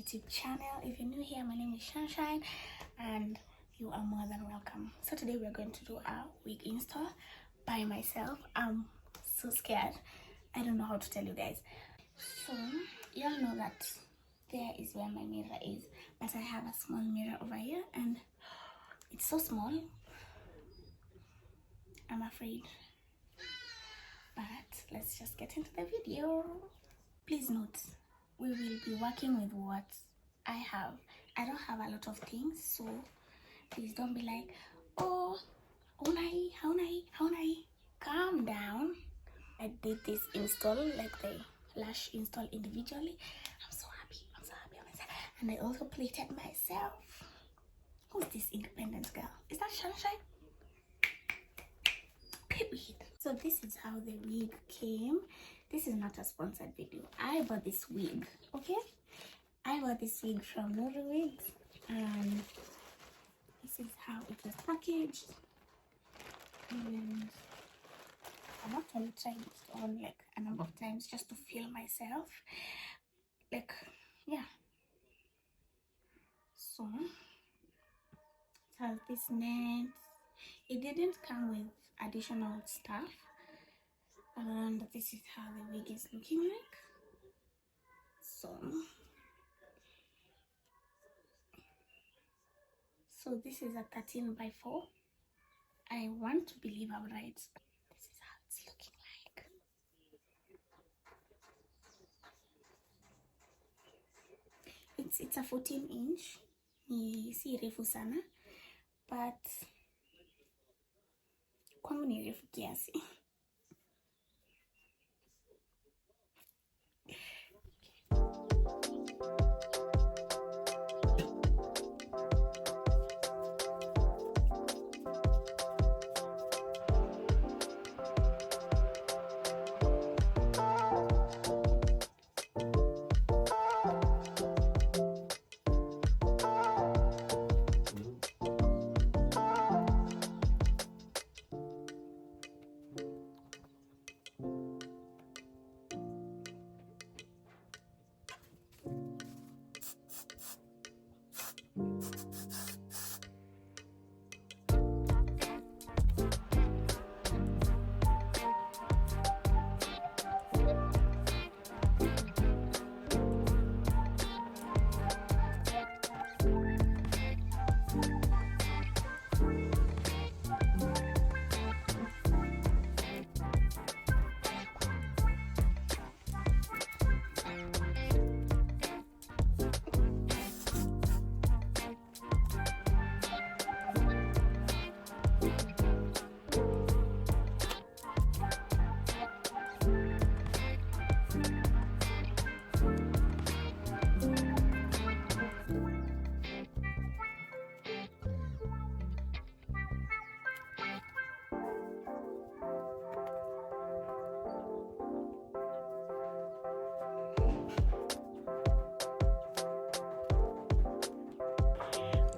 YouTube channel. If you're new here, my name is Sunshine and you are more than welcome. So today we're going to do a wig install by myself. I'm so scared. I don't know how to tell you guys. So you all know that there is where my mirror is, but I have a small mirror over here and it's so small. I'm afraid. But let's just get into the video. Please note, we will be working with what I have. I don't have a lot of things, so please don't be like, oh, how nai, calm down. I did this install, like the lash install individually. I'm so happy and I also plated myself. Who's this independent girl? Is that Sunshine? Okay, wait. So this is how the wig came. This is not a sponsored video. I bought this wig, okay? I bought this wig from WIG, and this is how it was packaged. And I've actually tried it on like a number of times just to feel myself. Like, yeah. So it has this net. It didn't come with additional stuff, and this is how the wig is looking like. So this is a 13 by 4. I want to believe I'm right. This is how it's looking like. It's a 14-inch. Ni si refu sana, but kwangu ni refu kiasi.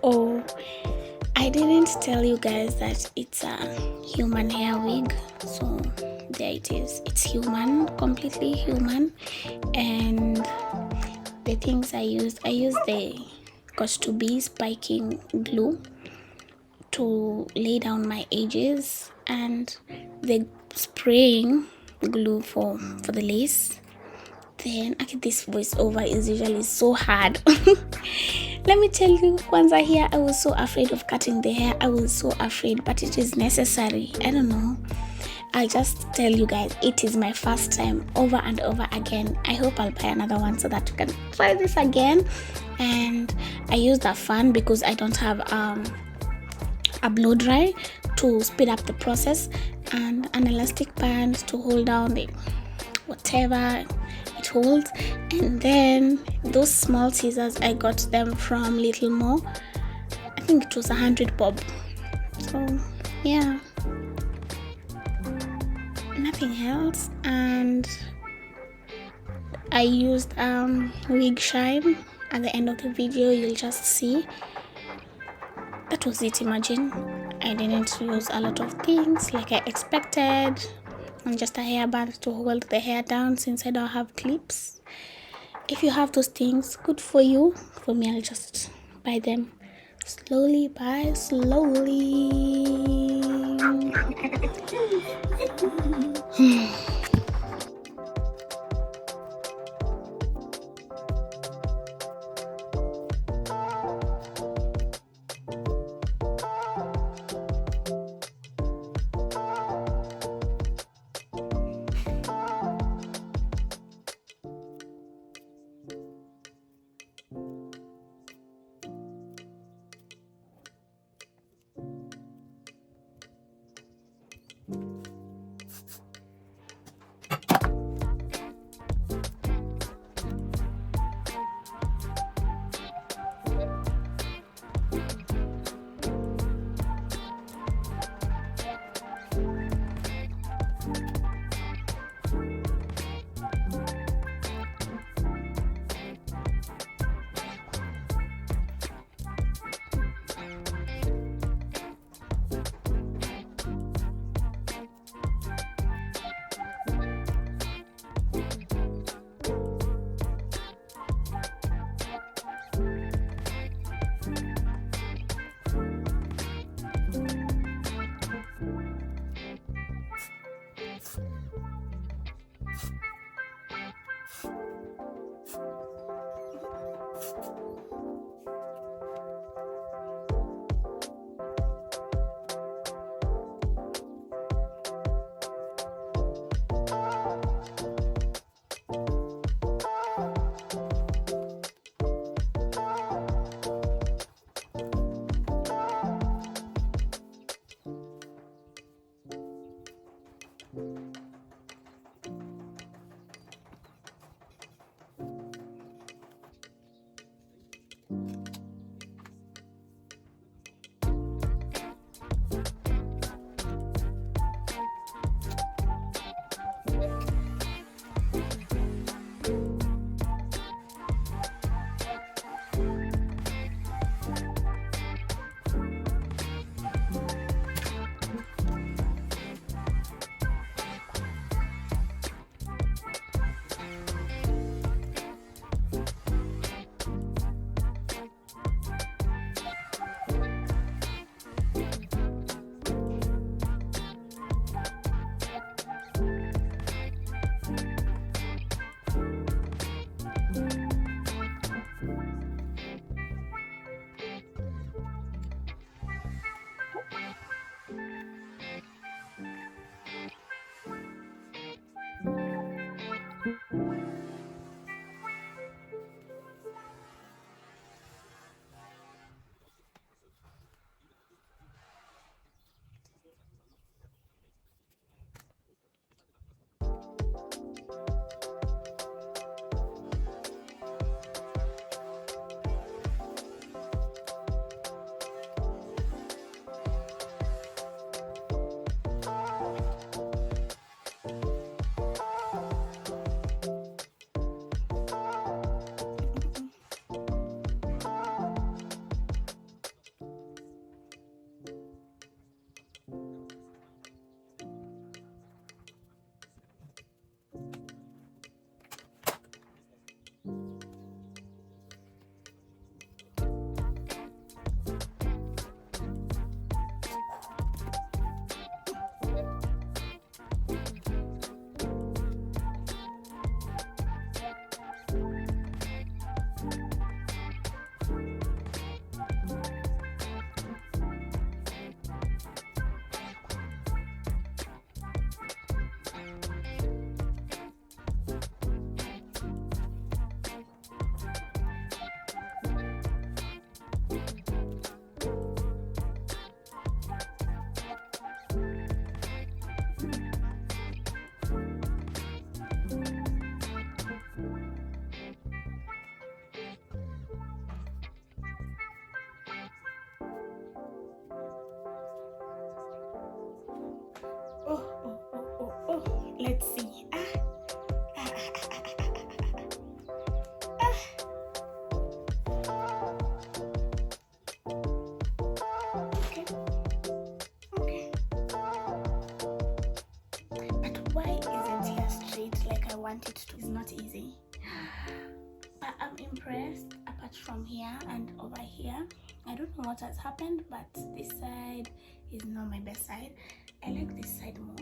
Oh, I didn't tell you guys that it's a human hair wig. So there it is. It's human, completely human. And the things I used the got2b spiking glue to lay down my edges, and the spraying glue for the lace. Then this voiceover is usually so hard. Let me tell you, kwanza here, I was so afraid of cutting the hair. I was so afraid, but it is necessary. I don't know. I'll just tell you guys, it is my first time over and over again. I hope I'll buy another one so that you can try this again. And I used a fan because I don't have a blow dry to speed up the process, and an elastic band to hold down the whatever it holds. And then those small scissors, I got them from Little More. I think it was 100 bob. So yeah, nothing else. And I used wig shine. At the end of the video you'll just see. That was it. Imagine I didn't use a lot of things like I expected, and just a hairband to hold the hair down since I don't have clips. if you have those things, good for you. For me, I'll just buy them slowly by slowly. Let's see. Okay. Okay. But why isn't hair straight like I want it to? It's not easy. much from here and over here. I don't know what has happened, but this side is not my best side. I like this side more.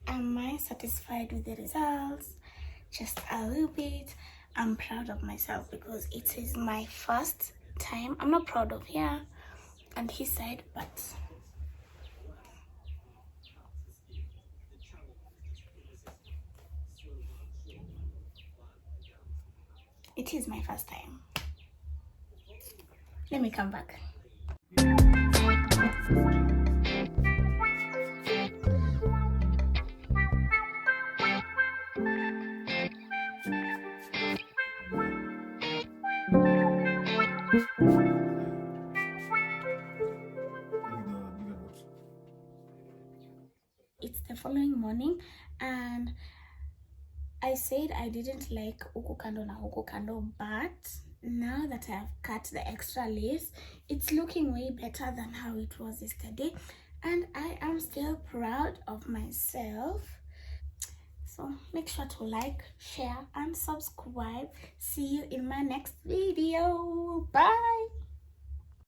Am I satisfied with the results? Just a little bit. I'm proud of myself because it is my first time. I'm not proud of here and his side, but it is my first time. Let me come back. It's the following morning and I said I didn't like huku kando na huku kando, but now that I have cut the extra lace, it's looking way better than how it was yesterday, and I am still proud of myself. So make sure to like, share and subscribe. See you in my next video. Bye.